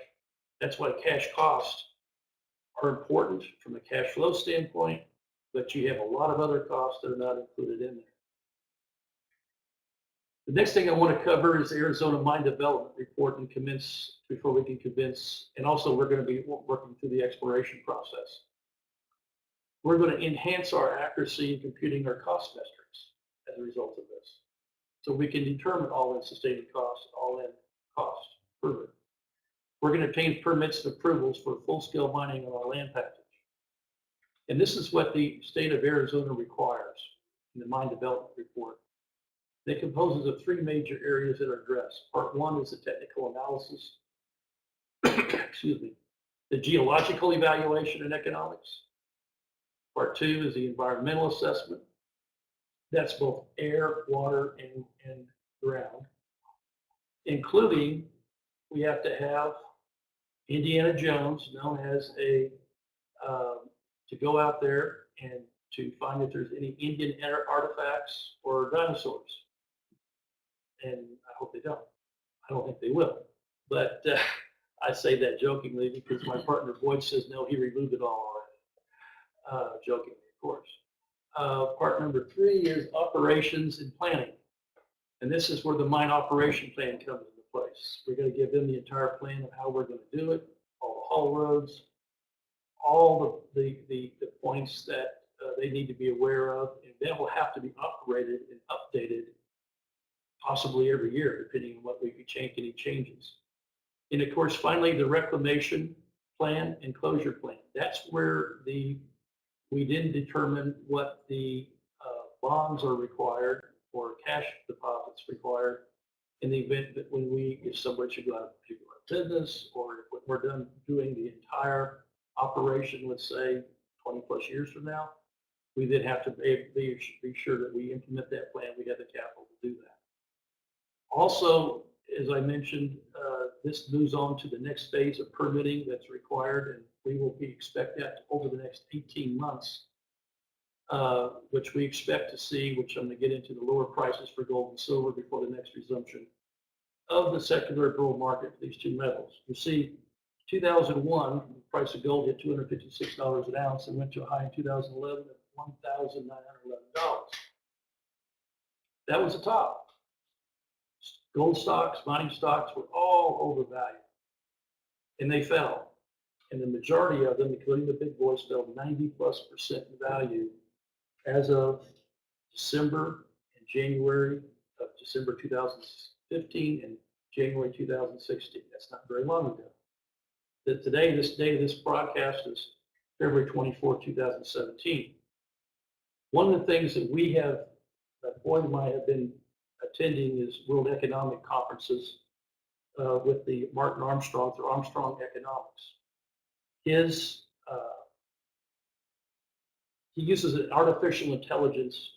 That's why cash costs are important from a cash flow standpoint, but you have a lot of other costs that are not included in there. The next thing I want to cover is the Arizona Mine Development Report and commence before we can convince, and also we're going to be working through the exploration process. We're going to enhance our accuracy in computing our cost metrics as a result of this. So we can determine all-in sustaining costs, all-in cost further. We're going to obtain permits and approvals for full-scale mining on our land package. And this is what the state of Arizona requires in the Mine Development Report. It composes of 3 major areas that are addressed. Part 1 is the technical analysis, excuse me, the geological evaluation and economics. Part 2 is the environmental assessment. That's both air, water, and ground, including we have to have Indiana Jones, known as to go out there and to find if there's any Indian artifacts or dinosaurs. And I hope they don't. I don't think they will. But I say that jokingly because my partner Boyd says, no, he removed it all already. Jokingly, of course. Part number 3 is operations and planning. And this is where the mine operation plan comes into place. We're going to give them the entire plan of how we're going to do it, all the haul roads, all the points that they need to be aware of, and that will have to be upgraded and updated possibly every year, depending on what we could change, any changes. And of course, finally, the reclamation plan and closure plan. That's where the We didn't determine what the bonds are required or cash deposits required in the event that if somebody should go out of a particular business, or if we're done doing the entire operation, let's say 20 plus years from now, we then have to be sure that we implement that plan. We have the capital to do that. Also, as I mentioned, this moves on to the next phase of permitting that's required, and we will expect that over the next 18 months, which we expect to see, which I'm going to get into, the lower prices for gold and silver before the next resumption of the secular gold market for these two metals. You see, 2001, the price of gold hit $256 an ounce and went to a high in 2011 of $1,911. That was the top. Gold stocks, mining stocks were all overvalued, and they fell. And the majority of them, including the big boys, fell 90+% in value as of December and January of December 2015 and January 2016. That's not very long ago. Today, this day of this broadcast is February 24, 2017. One of the things that we have, Boyd and I have been attending, is World Economic Conferences with the Martin Armstrong through Armstrong Economics. He uses an artificial intelligence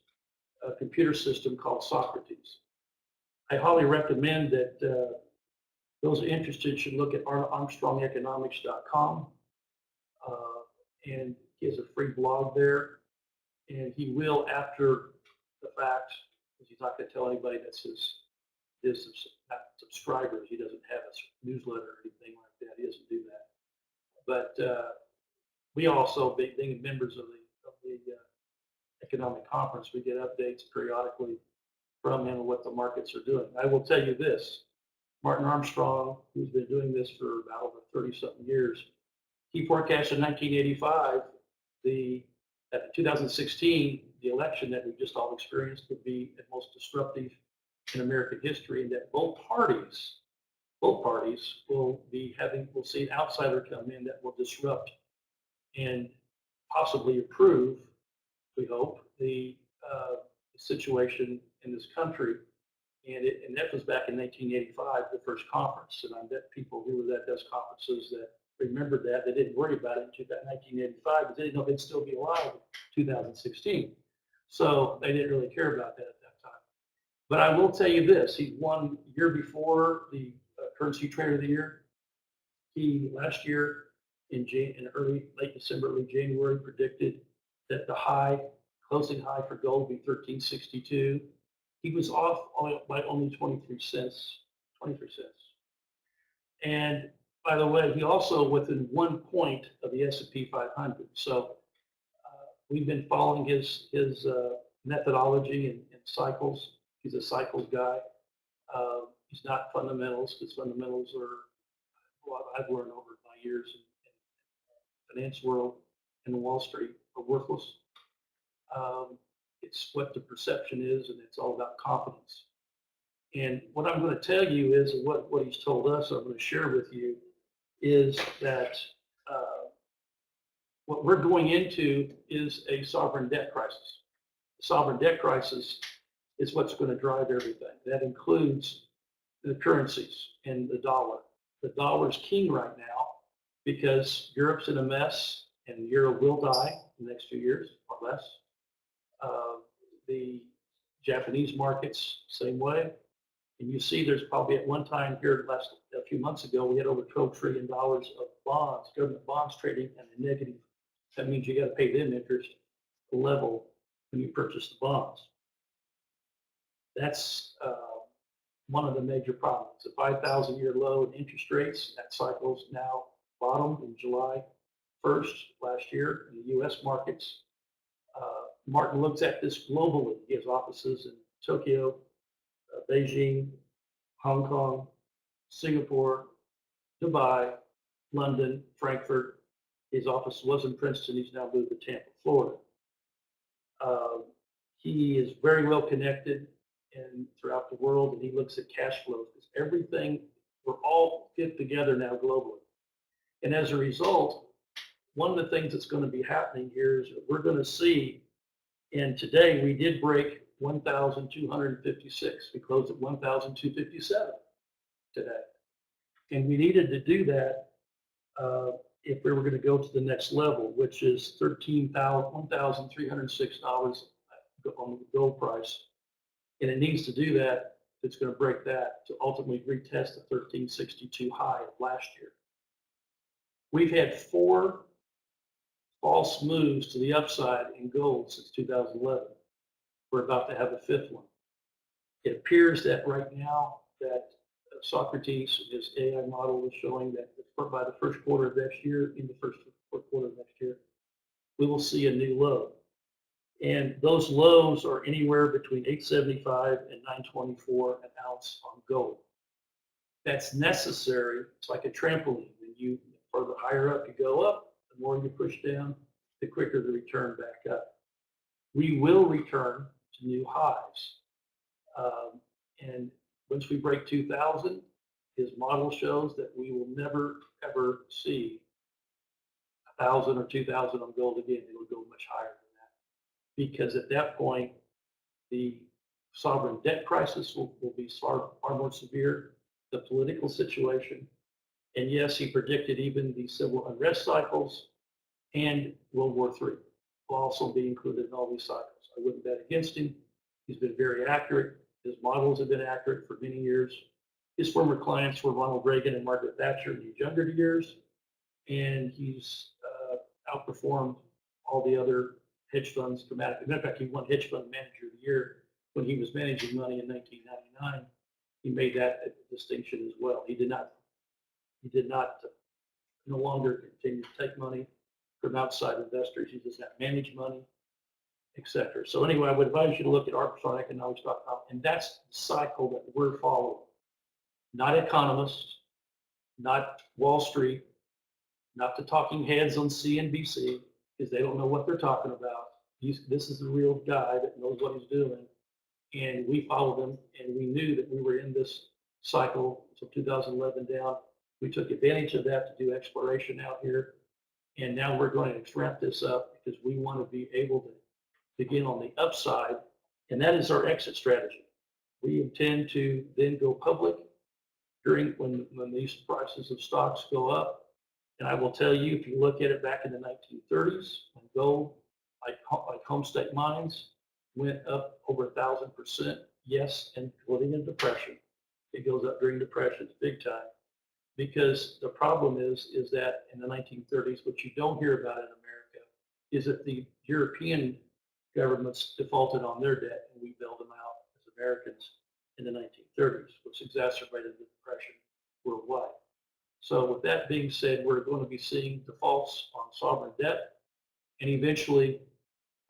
computer system called Socrates. I highly recommend that those interested should look at armstrongeconomics.com, and he has a free blog there, and he will, after the fact, because he's not going to tell anybody that's his subscribers. He doesn't have a newsletter or anything like that. He doesn't do that. But we also, being members of the economic conference, we get updates periodically from him on what the markets are doing. I will tell you this: Martin Armstrong, who's been doing this for about over 30-something years, he forecasted in 1985 at 2016, the election that we just all experienced would be the most disruptive in American history, and that both parties will see an outsider come in that will disrupt and possibly improve, we hope, the situation in this country. And that was back in 1985, the first conference. And I bet people who were at those conferences that remembered that, they didn't worry about it in 1985, because they didn't know if they'd still be alive in 2016. So they didn't really care about that at that time. But I will tell you this: he won the year before the Currency Trader of the Year. He last year in late December, early January, predicted that the closing high for gold would be 1362. He was off by only 23 cents. And by the way, he also within 1 point of the S&P 500. So we've been following his methodology and cycles. He's a cycles guy. He's not fundamentals, because fundamentals are what I've learned over my years in the finance world and Wall Street are worthless. It's what the perception is, and it's all about confidence. And what I'm going to tell you is, what he's told us, I'm going to share with you, is that what we're going into is a sovereign debt crisis. The sovereign debt crisis is what's going to drive everything. That includes the currencies and the dollar. The dollar's king right now because Europe's in a mess, and the euro will die in the next few years or less. The Japanese markets, same way. And you see there's probably at one time here a few months ago, we had over $12 trillion of bonds, government bonds trading at a negative. That means you got to pay them interest level when you purchase the bonds. That's one of the major problems. The 5,000-year low in interest rates, that cycle's now bottomed in July 1st last year in the U.S. markets. Martin looks at this globally. He has offices in Tokyo, Beijing, Hong Kong, Singapore, Dubai, London, Frankfurt. His office was in Princeton. He's now moved to Tampa, Florida. He is very well connected throughout the world, and he looks at cash flows, because everything, we're all fit together now globally. And as a result, one of the things that's going to be happening here is that we're going to see, and today we did break 1,256. We closed at 1,257 today. And we needed to do that if we were going to go to the next level, which is $1,306 on the gold price. And it needs to do that. It's going to break that to ultimately retest the 1362 high of last year. We've had 4 false moves to the upside in gold since 2011. We're about to have a 5th one. It appears that right now that Socrates, his AI model, is showing that by the first quarter of next year, in the first quarter of next year, we will see a new low. And those lows are anywhere between 875 and 924 an ounce on gold. That's necessary. It's like a trampoline. When you, or the higher up you go up, the more you push down, the quicker the return back up. We will return to new highs. And once we break 2,000, his model shows that we will never, ever see 1,000 or 2,000 on gold again. It will go much higher than that. Because at that point, the sovereign debt crisis will be far more severe, the political situation. And yes, he predicted even the civil unrest cycles and World War III will also be included in all these cycles. I wouldn't bet against him. He's been very accurate. His models have been accurate for many years. His former clients were Ronald Reagan and Margaret Thatcher in his younger years, and he's outperformed all the other hedge funds dramatically. Matter of fact, he won Hedge Fund Manager of the Year when he was managing money in 1999. He made that a distinction as well. He did not no longer continue to take money from outside investors. He does not manage money, etc. So anyway, I would advise you to look at arbitrageeconomics.com, and that's the cycle that we're following. Not economists, not Wall Street, not the talking heads on CNBC, because they don't know what they're talking about. This is the real guy that knows what he's doing, and we followed him, and we knew that we were in this cycle until 2011 down. We took advantage of that to do exploration out here, and now we're going to ramp this up because we want to be able to begin on the upside, and that is our exit strategy. We intend to then go public during when these prices of stocks go up. And I will tell you, if you look at it back in the 1930s, when gold, like Homestake Mines, went up over 1,000%, yes, and including in depression. It goes up during depressions big time. Because the problem is that in the 1930s, what you don't hear about in America is that the European governments defaulted on their debt and we bailed them out as Americans in the 1930s, which exacerbated the depression worldwide. So with that being said, we're going to be seeing defaults on sovereign debt and eventually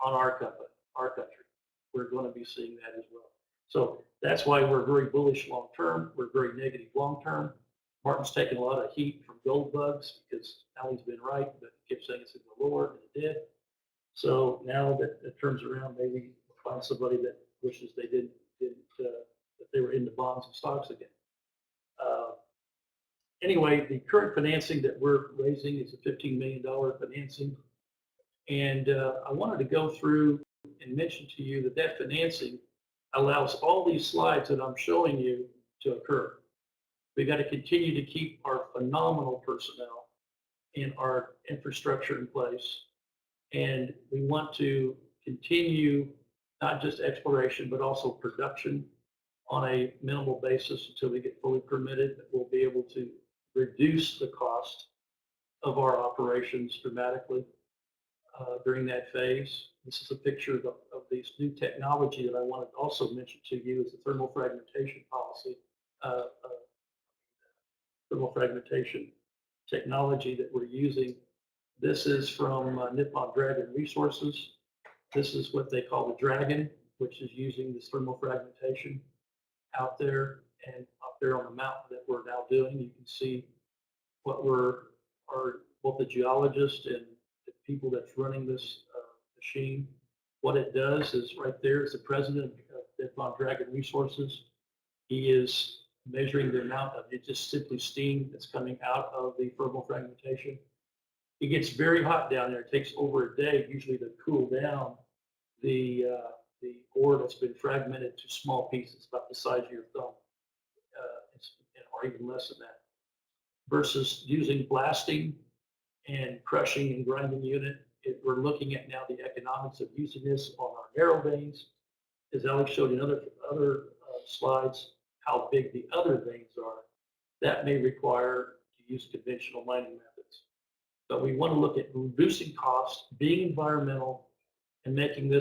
on our country. We're going to be seeing that as well. So that's why we're very bullish long term. We're very negative long term. Martin's taken a lot of heat from gold bugs because Alan's been right, but he kept saying it's going to go lower, and it did. So now that it turns around, maybe we'll find somebody that wishes they didn't that they were into bonds and stocks again. Anyway, the current financing that we're raising is a $15 million financing. And I wanted to go through and mention to you that that financing allows all these slides that I'm showing you to occur. We got to continue to keep our phenomenal personnel and our infrastructure in place. And we want to continue not just exploration, but also production on a minimal basis until we get fully permitted. That we'll be able to reduce the cost of our operations dramatically during that phase. This is a picture of this new technology that I wanted to also mention to you is the thermal fragmentation policy, thermal fragmentation technology that we're using. This is from Nippon Dragon Resources. This is what they call the Dragon, which is using this thermal fragmentation out there and up there on the mountain that we're now doing. You can see what both the geologist and the people that's running this machine. What it does is right there is the president of Nippon Dragon Resources. He is measuring the amount of just simply steam that's coming out of the thermal fragmentation. It gets very hot down there. It takes over a day usually to cool down the ore that's been fragmented to small pieces about the size of your thumb, or even less than that, versus using blasting and crushing and grinding unit. We're looking at now the economics of using this on our narrow veins. As Alex showed in other slides, how big the other veins are. That may require to use conventional mining methods. But we want to look at reducing costs, being environmental, and making this